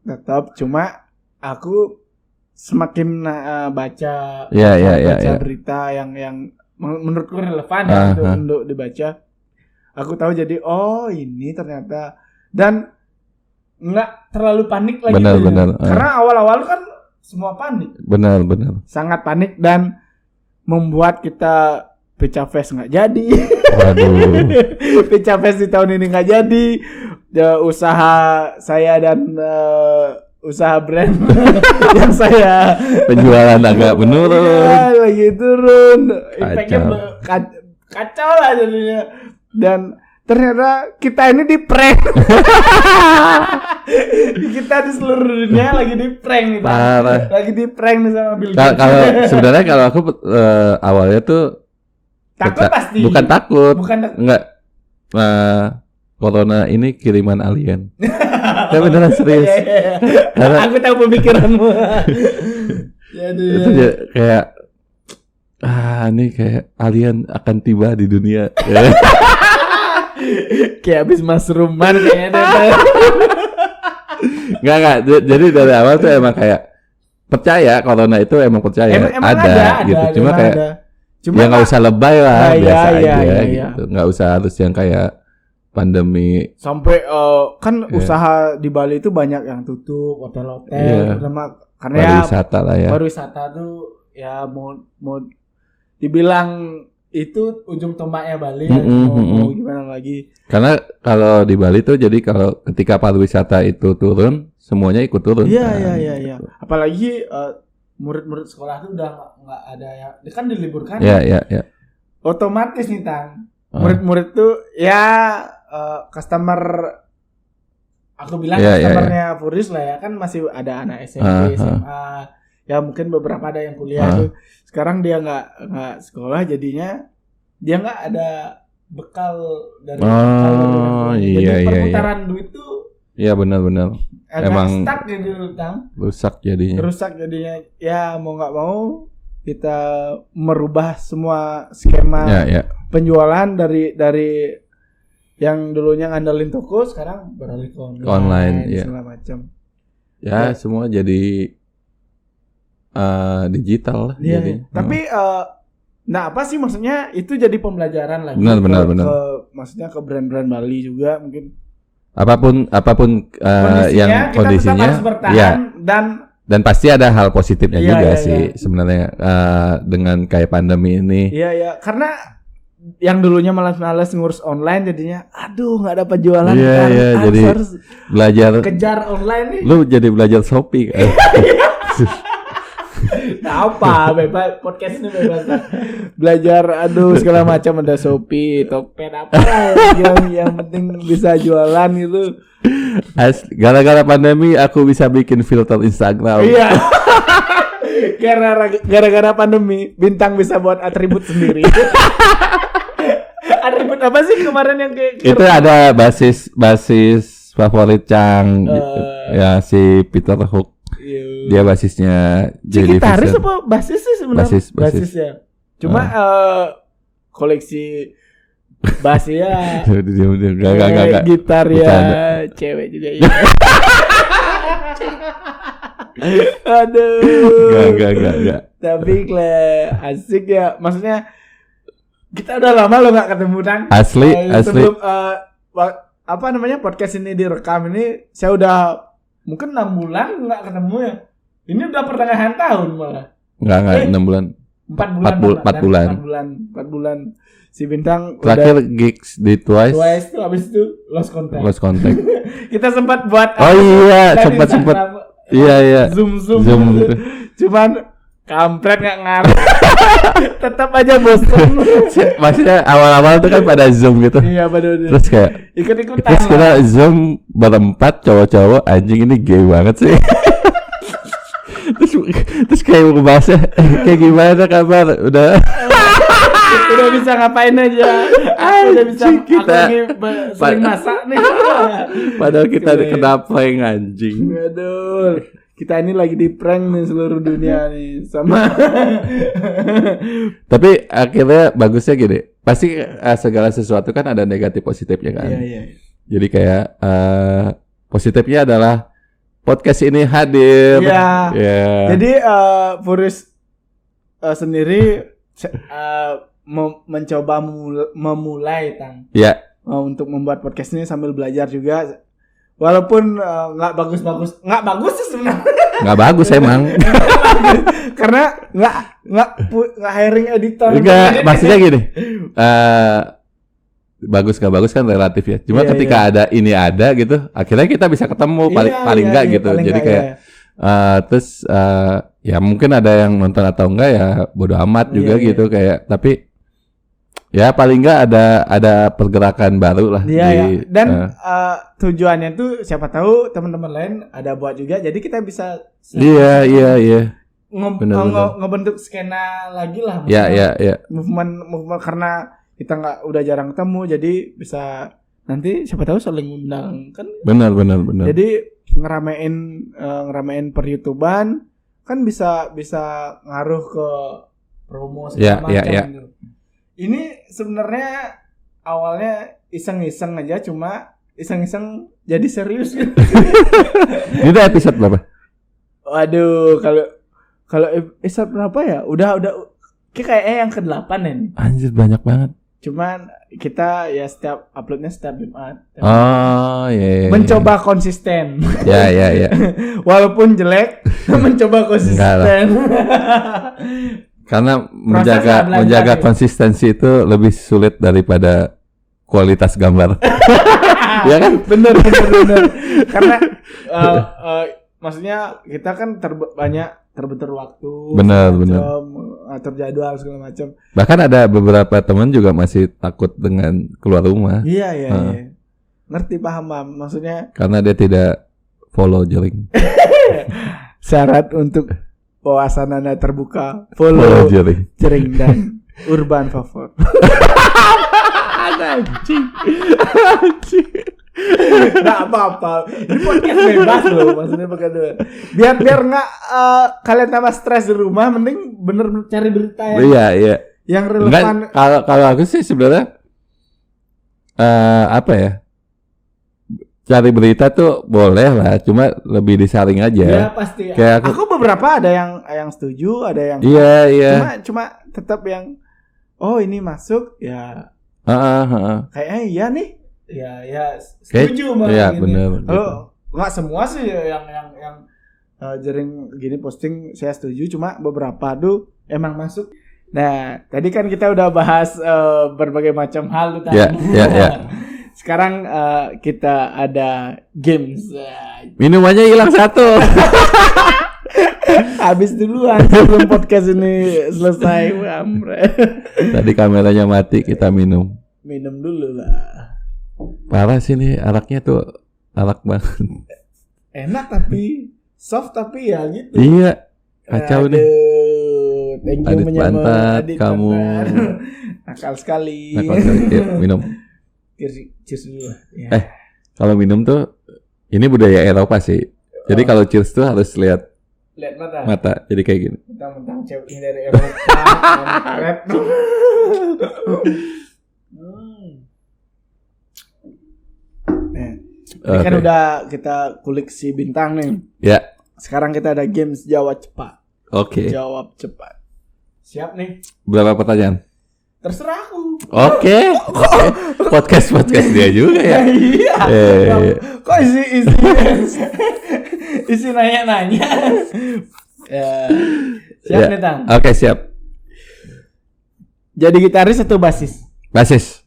Speaker 1: tetap, cuma aku semakin baca berita yang menurutku relevan untuk dibaca, aku tahu jadi ini ternyata, dan nggak terlalu panik lagi.
Speaker 2: Benar.
Speaker 1: Karena awal-awal kan semua panik.
Speaker 2: Benar.
Speaker 1: Sangat panik dan membuat kita Pecah Fest nggak jadi.
Speaker 2: Waduh.
Speaker 1: Pecah Fest di tahun ini nggak jadi. Usaha saya dan usaha brand yang saya
Speaker 2: penjualan agak menurun.
Speaker 1: Iya, lagi turun. Impactnya
Speaker 2: Kacau.
Speaker 1: kacau lah jadinya. Dan ternyata kita ini di prank. Kita di seluruh dunia lagi di prank nih.
Speaker 2: Parah.
Speaker 1: Lagi di prank nih sama Bill Gates.
Speaker 2: Kalau sebenarnya kalau aku awalnya tuh
Speaker 1: takut pasti.
Speaker 2: Bukan takut.
Speaker 1: Bukan
Speaker 2: enggak. Corona ini kiriman alien. Ya beneran serius.
Speaker 1: Karena aku tahu pemikiranmu. Jadi
Speaker 2: itu kayak ini kayak alien akan tiba di dunia.
Speaker 1: Kayak habis mushroom-an kayaknya.
Speaker 2: Enggak. Jadi dari awal tuh emang kayak percaya corona itu emang percaya
Speaker 1: emang
Speaker 2: ada gitu. Cuma kayak ya nggak usah lebay lah, biasa aja gitu. Nggak usah harus yang kayak pandemi.
Speaker 1: Sampai kan usaha di Bali itu banyak yang tutup, hotel-hotel, terutama karena
Speaker 2: pariwisata lah ya.
Speaker 1: Pariwisata tuh ya mau dibilang itu ujung tombaknya Bali mau gimana lagi.
Speaker 2: Karena kalau di Bali tuh jadi kalau ketika pariwisata itu turun, semuanya ikut turun.
Speaker 1: Iya. Apalagi murid-murid sekolah tuh udah nggak ada ya, kan diliburkan.
Speaker 2: Iya.
Speaker 1: Otomatis nih murid-murid tuh ya customer, aku bilang customernya Furis lah ya, kan masih ada anak SMP, SMA, ya mungkin beberapa ada yang kuliah tuh. Sekarang dia nggak sekolah, jadinya dia nggak ada bekal dari jadi perputaran duit tuh.
Speaker 2: Iya benar. Emang
Speaker 1: stuck gitu Kang.
Speaker 2: Rusak jadinya.
Speaker 1: Ya mau nggak mau kita merubah semua skema penjualan dari yang dulunya ngandelin toko, sekarang beralih ke online segala macam.
Speaker 2: Ya semua jadi digital lah.
Speaker 1: Jadi. Tapi apa sih maksudnya itu jadi pembelajaran lagi.
Speaker 2: Benar.
Speaker 1: Maksudnya ke brand-brand Bali juga mungkin.
Speaker 2: Apapun yang kondisinya,
Speaker 1: harus bertahan
Speaker 2: dan pasti ada hal positifnya juga sih sebenarnya dengan kayak pandemi ini.
Speaker 1: Iya, karena yang dulunya malas-malas ngurus online jadinya nggak dapat jualan.
Speaker 2: Iya, jadi
Speaker 1: harus
Speaker 2: belajar
Speaker 1: kejar online nih.
Speaker 2: Lu jadi belajar Shopee kan.
Speaker 1: Apa bebas podcast ini bebas belajar segala macam, ada Shopee, Tokped apa yang penting bisa jualan itu.
Speaker 2: Gara-gara pandemi aku bisa bikin filter Instagram.
Speaker 1: Iya. Gara-gara pandemi Bintang bisa buat atribut sendiri. Atribut apa sih kemarin yang kayak
Speaker 2: itu ada basis favorit Chang ya si Peter Hook. Dia basisnya jadi
Speaker 1: gitaris apa basis sih sebenarnya? Basis ya. Cuma koleksi bass ya.
Speaker 2: Gak.
Speaker 1: Gitar ya, cewek juga ya. Aduh.
Speaker 2: Gak.
Speaker 1: Tapi asik ya. Maksudnya kita udah lama lo gak ketemu Tang.
Speaker 2: Asli.
Speaker 1: Sebelum podcast ini direkam ini, saya udah mungkin 6 bulan gak ketemu ya. Ini udah pertengahan tahun malah.
Speaker 2: Enggak 6 bulan. 4
Speaker 1: bulan. Si Bintang
Speaker 2: terakhir gigs di Twice
Speaker 1: tuh habis itu lost contact. Kita sempat buat
Speaker 2: sempat. Iya.
Speaker 1: Zoom gitu. Cuman kampret enggak ngaruh. Tetap aja bosan.
Speaker 2: Maksudnya awal-awal tuh kan pada Zoom gitu.
Speaker 1: Iya, benar.
Speaker 2: Terus kayak
Speaker 1: ikut-ikutan.
Speaker 2: Terus kita Zoom berempat cowok-cowok, anjing ini gay banget sih. terus kayak bahasnya kayak gimana kabar? Udah
Speaker 1: bisa ngapain aja. Udah bisa kita sering masak nih.
Speaker 2: Padahal kita kena prank anjing.
Speaker 1: Aduh. Kita ini lagi di prank nih seluruh dunia nih sama.
Speaker 2: Tapi akhirnya bagusnya gini. Pasti segala sesuatu kan ada negatif positifnya kan.
Speaker 1: Iya.
Speaker 2: Jadi kayak positifnya adalah podcast ini hadir.
Speaker 1: Iya. Jadi Furis sendiri mencoba memulai Tang.
Speaker 2: Iya.
Speaker 1: Untuk membuat podcast ini sambil belajar juga. Walaupun nggak bagus sih sebenarnya.
Speaker 2: Nggak bagus emang.
Speaker 1: Karena nggak hiring editor.
Speaker 2: Enggak, maksudnya gini. bagus gak bagus kan relatif ya. Cuma
Speaker 1: Iya,
Speaker 2: ketika ada gitu, akhirnya kita bisa ketemu paling enggak gitu.
Speaker 1: paling
Speaker 2: Jadi
Speaker 1: enggak,
Speaker 2: kayak terus ya mungkin ada yang nonton atau enggak ya bodo amat juga
Speaker 1: Iya,
Speaker 2: gitu kayak. Tapi ya paling enggak ada pergerakan baru lah.
Speaker 1: Iya. Dan tujuannya tuh siapa tahu teman-teman lain ada buat juga. Jadi kita bisa
Speaker 2: Iya.
Speaker 1: ngebentuk skena lagi lah.
Speaker 2: Iya.
Speaker 1: Movement karena kita udah jarang ketemu, jadi bisa nanti siapa tahu saling undang kan.
Speaker 2: Benar.
Speaker 1: Jadi ngeramein per YouTubean kan bisa ngaruh ke promo segala macam gitu. Ini sebenarnya awalnya iseng-iseng aja, cuma iseng-iseng jadi serius gitu.
Speaker 2: Ini udah episode berapa?
Speaker 1: Waduh, kalau episode berapa ya? Udah kayaknya yang ke-8 ini.
Speaker 2: Anjir banyak banget.
Speaker 1: Cuman kita ya uploadnya setiap Jumat.
Speaker 2: Oh iya.
Speaker 1: Mencoba konsisten.
Speaker 2: Ya.
Speaker 1: Walaupun jelek, mencoba konsisten.
Speaker 2: Karena menjaga konsistensi itu lebih sulit daripada kualitas gambar. Ya kan?
Speaker 1: Bener. Karena maksudnya kita kan terbentur waktu,
Speaker 2: benar.
Speaker 1: atur jadwal segala macam.
Speaker 2: Bahkan ada beberapa teman juga masih takut dengan keluar rumah.
Speaker 1: Iya. Ngerti, paham. Maksudnya
Speaker 2: karena dia tidak follow jering.
Speaker 1: Syarat untuk wawasan Anda terbuka, follow jering dan urban favor. Anjing. Nggak apa-apa. Ini podcast bebas loh, maksudnya bukan biar nggak kalian tambah stres di rumah, mending bener cari berita yang relevan.
Speaker 2: Kalau aku sih sebenarnya apa ya, cari berita tuh boleh lah, cuma lebih disaring aja.
Speaker 1: Iya pasti. Kayak aku beberapa ada yang setuju, ada yang
Speaker 2: iya.
Speaker 1: Cuma tetap yang ini masuk ya. Kayaknya iya nih. Ya setuju malah.
Speaker 2: Iya benar.
Speaker 1: Kalau nggak semua sih yang jering gini posting saya setuju, cuma beberapa tuh emang masuk. Nah tadi kan kita udah bahas berbagai macam hal tuh tadi.
Speaker 2: Iya.
Speaker 1: Sekarang kita ada games.
Speaker 2: Minumannya hilang satu.
Speaker 1: Habis duluan sebelum podcast ini selesai.
Speaker 2: Tadi kameranya mati, kita minum
Speaker 1: dulu lah.
Speaker 2: Parah sih nih, araknya tuh arak banget.
Speaker 1: Enak tapi soft tapi ya gitu.
Speaker 2: Iya, kacau nih.
Speaker 1: Thank you
Speaker 2: Pantat kamu.
Speaker 1: Nakal sekali.
Speaker 2: Ya, minum.
Speaker 1: Cheers dulu. Ya.
Speaker 2: Kalau minum tuh ini budaya Eropa sih. Jadi kalau cheers tuh harus lihat mata. Jadi kayak gini.
Speaker 1: Mentang-mentang ceweknya dari Eropa. Rap. Ini kan udah kita kulik si bintang nih.
Speaker 2: Ya.
Speaker 1: Sekarang kita ada games jawab cepat.
Speaker 2: Oke.
Speaker 1: Jawab cepat. Siap nih.
Speaker 2: Berapa pertanyaan?
Speaker 1: Terserah aku.
Speaker 2: Oke. Podcast dia juga ya.
Speaker 1: Iya. Kok isi nanya-nanya. Siap nih Tang.
Speaker 2: Oke, siap.
Speaker 1: Jadi gitaris atau basis?
Speaker 2: Basis.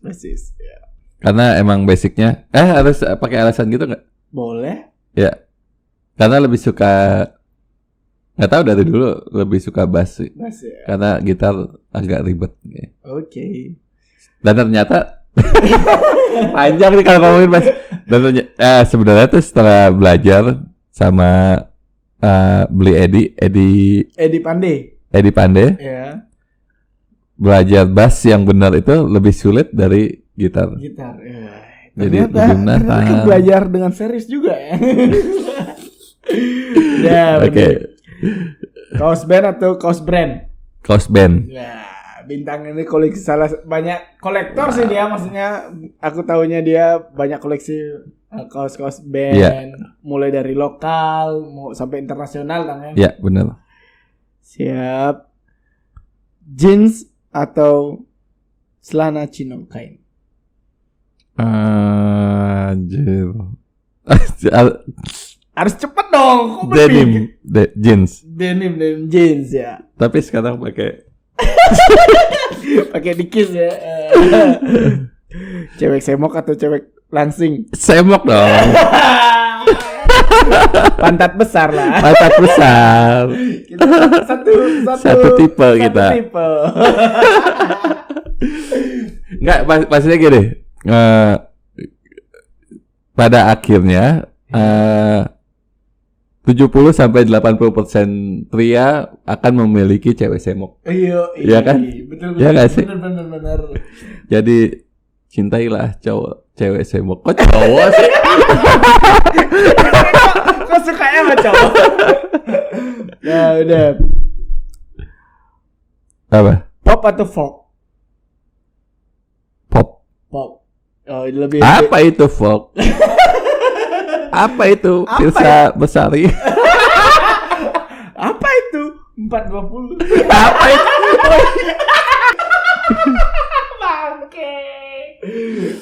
Speaker 1: Ya.
Speaker 2: Karena emang basicnya harus pakai alasan gitu nggak?
Speaker 1: Boleh.
Speaker 2: Ya. Karena lebih suka, nggak tahu dari dulu lebih suka bass sih.
Speaker 1: Bass ya.
Speaker 2: Karena gitar agak ribet.
Speaker 1: Oke.
Speaker 2: Dan ternyata panjang nih kalau ngomongin bass. Dan ternyata sebenarnya tuh setelah belajar sama beli Edi Pandey.
Speaker 1: Ya.
Speaker 2: Belajar bass yang benar itu lebih sulit dari gitar.
Speaker 1: Ya.
Speaker 2: Jadi
Speaker 1: ternyata belajar dengan serius juga ya. Ya,
Speaker 2: Oke.
Speaker 1: Kaos band atau kaos brand?
Speaker 2: Kaos band.
Speaker 1: Ya, bintang ini koleksi banyak kolektor sih dia, maksudnya aku tahunya dia banyak koleksi kaos-kaos band, mulai dari lokal sampai internasional kan ya.
Speaker 2: Ya, benar.
Speaker 1: Siap. Jeans atau celana chino kain?
Speaker 2: Anjir.
Speaker 1: Harus cepet dong.
Speaker 2: Denim, jeans.
Speaker 1: Denim jeans ya.
Speaker 2: Tapi sekarang pakai
Speaker 1: dikis ya. Cewek semok atau cewek langsing?
Speaker 2: Semok dong.
Speaker 1: Pantat besar lah.
Speaker 2: Pantat besar.
Speaker 1: Kita
Speaker 2: Satu tipe kita.
Speaker 1: Tipe.
Speaker 2: Enggak, maksudnya gini. Pada akhirnya 70-80% pria akan memiliki cewek semok.
Speaker 1: Iya
Speaker 2: kan?
Speaker 1: Betul.
Speaker 2: Iya nggak sih?
Speaker 1: Benar.
Speaker 2: Jadi cintailah cewek semok. Kok cowok sih?
Speaker 1: Kok sukanya sama cowok? Ya udah.
Speaker 2: Apa?
Speaker 1: Pop atau folk?
Speaker 2: Pop.
Speaker 1: Oh, lebih.
Speaker 2: Apa itu folk? Apa itu? Firsa Besari.
Speaker 1: Apa itu? 420.
Speaker 2: Apa itu?
Speaker 1: Bangke.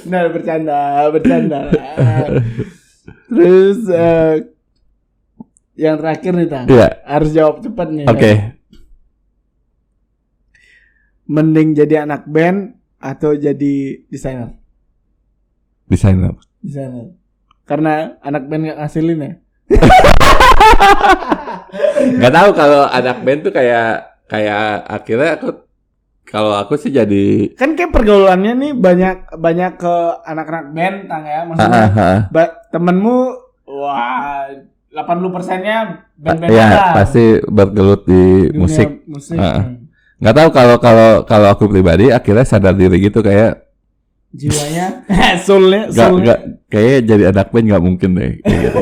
Speaker 1: Nah, bercanda. Terus yang terakhir nih, Tang.
Speaker 2: Iya.
Speaker 1: Harus jawab cepat nih.
Speaker 2: Oke.
Speaker 1: Mending jadi anak band atau jadi desainer?
Speaker 2: Desainer.
Speaker 1: Karena anak band gak ngasilin ya?
Speaker 2: Gak tahu kalau anak band tuh kayak akhirnya aku sih jadi
Speaker 1: kan kayak pergaulannya nih banyak ke anak-anak band, Tang ya. Maksudnya temenmu wah 80%-nya band-band
Speaker 2: ya pasti bergelut di musik. Nggak tahu kalau aku pribadi akhirnya sadar diri gitu kayak
Speaker 1: jiwanya soulnya
Speaker 2: kayak jadi anak band nggak mungkin deh gitu.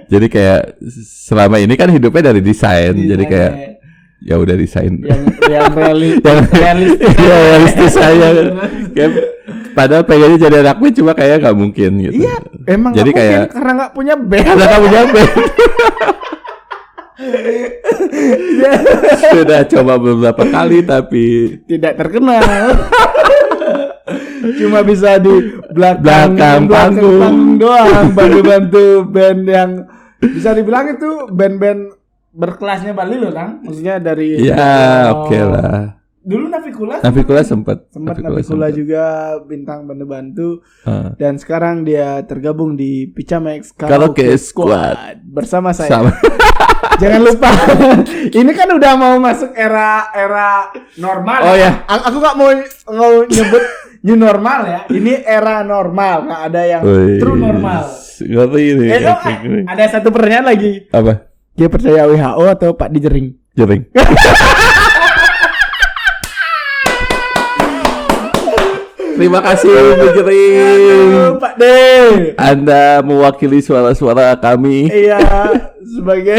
Speaker 2: Jadi kayak selama ini kan hidupnya dari desain jadi kayak ya udah desain
Speaker 1: yang
Speaker 2: realistis saya kayak padahal pengennya jadi anak band cuma kayak nggak mungkin gitu.
Speaker 1: Iya emang
Speaker 2: jadi
Speaker 1: gak
Speaker 2: kayak
Speaker 1: mungkin, karena nggak punya band.
Speaker 2: Sudah coba beberapa kali tapi
Speaker 1: tidak terkenal. Cuma bisa di belakang panggung doang, bantu band yang bisa dibilang itu band-band berkelasnya Bali loh, Kang. Maksudnya dari
Speaker 2: oke lah.
Speaker 1: Dulu Navikula
Speaker 2: sempat
Speaker 1: Navikula juga bintang bantu dan sekarang dia tergabung di Picamex Karaoke Squad bersama saya. Jangan lupa ini kan udah mau masuk era normal.
Speaker 2: Oh ya.
Speaker 1: Aku gak mau nyebut new normal ya. Ini era normal, nggak ada yang true normal.
Speaker 2: Ngerti ini.
Speaker 1: Ada satu pertanyaan lagi.
Speaker 2: Apa?
Speaker 1: Dia percaya WHO atau Pak Dijering?
Speaker 2: Jering. Terima kasih Bu Jering.
Speaker 1: Pak D.
Speaker 2: Anda mewakili suara-suara kami.
Speaker 1: Iya, sebagai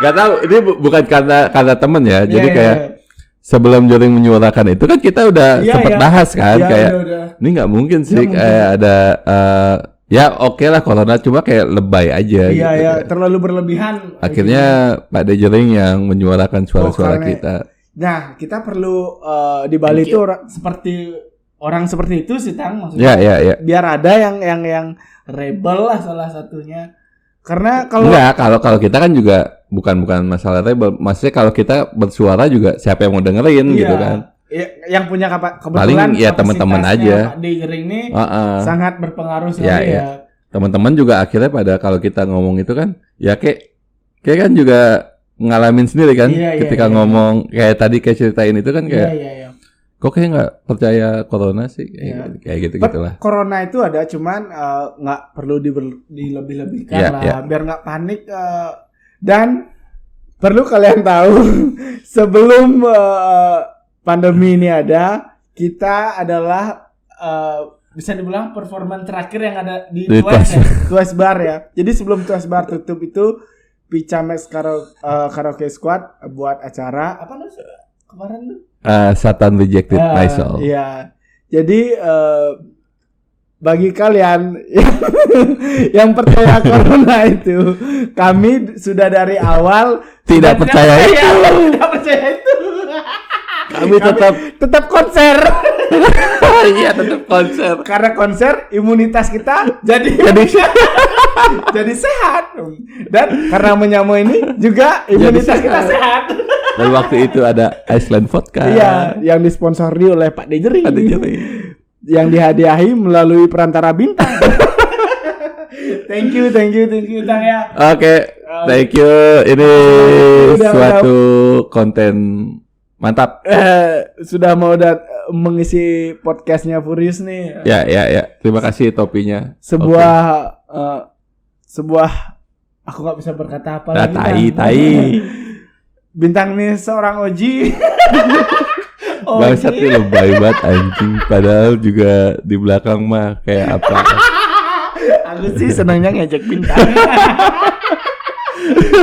Speaker 2: Gak tahu, ini bukan karena temen ya. Jadi kayak sebelum Jering menyuarakan itu kan kita udah sempat bahas kan kayak udah. Ini nggak mungkin sih kayak ada ya oke lah corona cuma kayak lebay aja.
Speaker 1: Iya
Speaker 2: gitu,
Speaker 1: ya terlalu berlebihan.
Speaker 2: Akhirnya Pak D Jering yang menyuarakan suara-suara kita.
Speaker 1: Nah, kita perlu di Bali itu orang seperti itu sih, Tang, maksudnya.
Speaker 2: Ya.
Speaker 1: Biar ada yang rebel lah salah satunya. Karena
Speaker 2: kalau kita kan juga bukan masalah rebel, maksudnya kalau kita bersuara juga siapa yang mau dengerin gitu kan.
Speaker 1: Yang punya kebetulan
Speaker 2: paling ya teman-teman aja.
Speaker 1: Pak D Jering ini sangat berpengaruh sekali ya.
Speaker 2: Teman-teman juga akhirnya pada kalau kita ngomong itu kan ya kayak kan juga ngalamin sendiri kan ketika ngomong kayak tadi kayak ceritain itu kan kayak kok kayak nggak percaya corona sih kayak gitu gitulah.
Speaker 1: Corona itu ada cuman nggak perlu dilebih-lebihkan lah biar nggak panik dan perlu kalian tahu sebelum pandemi ini ada kita adalah bisa dibilang performan terakhir yang ada di Twice Bar ya. Jadi sebelum Twice Bar tutup itu Picamex Karaoke Squad buat acara apa kemarin tuh?
Speaker 2: Satan Rejected Myself.
Speaker 1: Iya. Jadi bagi kalian yang percaya corona itu, kami sudah dari awal
Speaker 2: tidak percaya itu.
Speaker 1: Tidak percaya itu.
Speaker 2: Kami tetap
Speaker 1: konser.
Speaker 2: Iya, tetap konser.
Speaker 1: Karena konser imunitas kita jadi jadi sehat. Dan karena menyamu ini juga imunitas kita sehat.
Speaker 2: Dan waktu itu ada Iceland Vodka.
Speaker 1: Iya, yang disponsori oleh Pak Dejeri. Yang dihadiahi melalui perantara bintang. Thank you Tang ya.
Speaker 2: Oke, thank you. Ini suatu konten mantap.
Speaker 1: Sudah mau mengisi podcastnya Furious nih.
Speaker 2: Ya. Terima kasih topinya.
Speaker 1: Sebuah aku nggak bisa berkata apa lagi.
Speaker 2: Tai.
Speaker 1: Bintang nih seorang Oji.
Speaker 2: Bangsat nih lebay banget anjing. Padahal juga di belakang mah kayak apa.
Speaker 1: Aku sih senangnya ngejek bintang.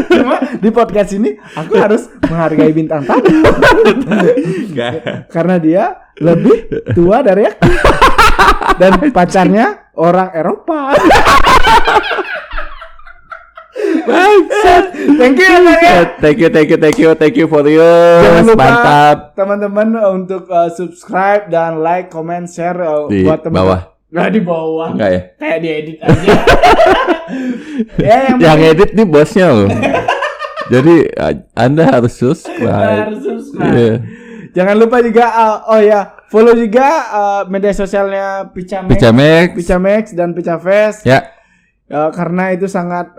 Speaker 1: Cuma di podcast ini aku harus menghargai bintang tamu. Karena dia lebih tua dari aku. Dan pacarnya orang Eropa.
Speaker 2: Thank you for you.
Speaker 1: Jangan lupa
Speaker 2: mantap
Speaker 1: teman-teman untuk subscribe dan like, comment, share
Speaker 2: di
Speaker 1: buat teman.
Speaker 2: Bawah.
Speaker 1: Nggak di bawah.
Speaker 2: Enggak ya?
Speaker 1: Kayak diedit aja.
Speaker 2: Yang edit nih bosnya loh. Jadi Anda harus subscribe. Yeah.
Speaker 1: Jangan lupa juga follow juga media sosialnya Picamex dan Picafest.
Speaker 2: Ya.
Speaker 1: Karena itu sangat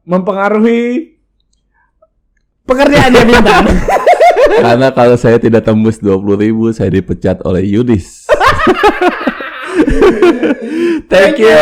Speaker 1: mempengaruhi pekerjaannya bintang.
Speaker 2: Karena kalau saya tidak tembus 20.000 saya dipecat oleh Yudis. Thank you.